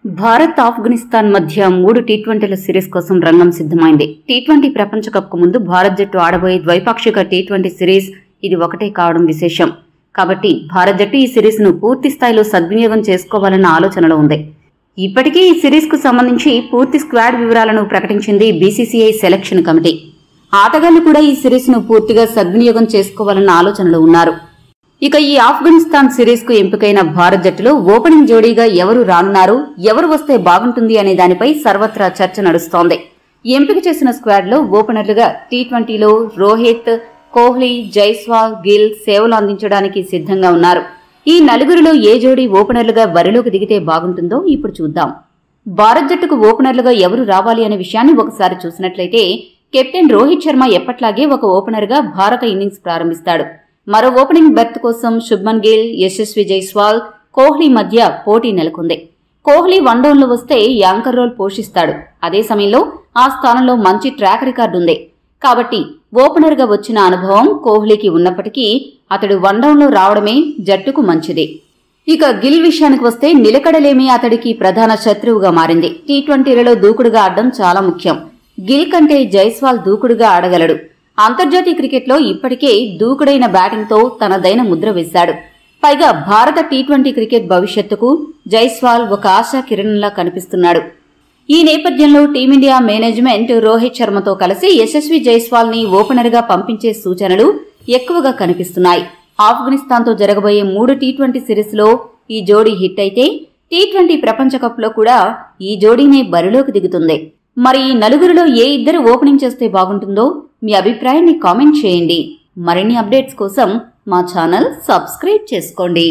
భారత్ ఆఫ్ఘనిస్తాన్ మధ్య 3 టీ20ల సిరీస్ కోసం రంగం సిద్ధమైంది. టీ20 ప్రపంచ కప్ కు ముందు భారత్ జట్టు ఆడబోయే ద్వైపాక్షిక టీ20 సిరీస్ ఇది ఒకటే కావడం విశేషం. కాబట్టి భారత్ జట్టు ఈ సిరీస్ ను పూర్తి స్థాయిలో సద్వినియోగం చేసుకోవాలన్న ఆలోచనలో ఉంది. ఇప్పటికే ఈ సిరీస్ కు సంబంధించి పూర్తి స్క్వాడ్ వివరాలను ప్రకటించింది బీసీసీఐ సెలక్షన్ కమిటీ. ఆటగాళ్లు కూడా ఈ సిరీస్ ను పూర్తిగా సద్వినియోగం చేసుకోవాలన్న ఆలోచనలో ఉన్నారు. ఇక ఈ ఆఫ్ఘనిస్తాన్ సిరీస్ కు ఎంపికైన భారత్ జట్టులో ఓపెనింగ్ జోడీగా ఎవరు రానున్నారు, ఎవరు వస్తే బాగుంటుంది అనే దానిపై సర్వత్రా చర్చ నడుస్తోంది. ఎంపిక చేసిన స్క్వాడ్ లో ఓపెనర్లుగా టీ20లో రోహిత్, కోహ్లీ, జైస్వాల్, గిల్ సేవలు అందించడానికి సిద్ధంగా ఉన్నారు. ఈ నలుగురిలో ఏ జోడీ ఓపెనర్లుగా బరిలోకి దిగితే బాగుంటుందో ఇప్పుడు చూద్దాం. భారత్ జట్టుకు ఓపెనర్లుగా ఎవరు రావాలి అనే విషయాన్ని ఒకసారి చూసినట్లయితే కెప్టెన్ రోహిత్ శర్మ ఎప్పట్లాగే ఒక ఓపెనర్గా భారత ఇన్నింగ్స్ ప్రారంభిస్తాడు. మరో ఓపెనింగ్ బెర్త్ కోసం శుభ్మన్ గిల్, యశస్వి జైస్వాల్, కోహ్లీ మధ్య పోటీ నెలకొంది. కోహ్లీ వన్డౌన్లో వస్తే యాంకర్ రోల్ పోషిస్తాడు. అదే సమయంలో ఆ స్థానంలో మంచి ట్రాక్ రికార్డు ఉంది. కాబట్టి ఓపెనర్గా వచ్చిన అనుభవం కోహ్లీకి ఉన్నప్పటికీ అతడు వన్డౌన్లో రావడమే జట్టుకు మంచిది. ఇక గిల్ విషయానికి వస్తే నిలకడలేమి అతడికి ప్రధాన శత్రువుగా మారింది. టీ20లలో దూకుడుగా ఆడడం చాలా ముఖ్యం. గిల్ కంటే జైస్వాల్ దూకుడుగా ఆడగలడు. అంతర్జాతీయ క్రికెట్లో ఇప్పటికే దూకుడైన బ్యాటింగ్తో తనదైన ముద్ర వేశాడు. పైగా భారత టీ20 క్రికెట్ భవిష్యత్తుకు జైస్వాల్ ఒక ఆశా కిరణంలా కనిపిస్తున్నాడు. ఈ నేపథ్యంలో టీమిండియా మేనేజ్మెంట్ రోహిత్ శర్మతో కలిసి యశస్వి జైస్వాల్ ని ఓపెనర్గా పంపించే సూచనలు ఎక్కువగా కనిపిస్తున్నాయి. ఆఫ్ఘనిస్తాన్తో జరగబోయే 3 టీ20 సిరీస్ లో ఈ జోడీ హిట్ అయితే టీ20 ప్రపంచ కప్ లో కూడా ఈ జోడీనే బరిలోకి దిగుతుంది. మరి ఈ నలుగురిలో ఏ ఇద్దరు ఓపెనింగ్ చేస్తే బాగుంటుందో మీ అభిప్రాయాన్ని కామెంట్ చేయండి. మరిన్ని అప్డేట్స్ కోసం మా ఛానల్ సబ్స్క్రైబ్ చేసుకోండి.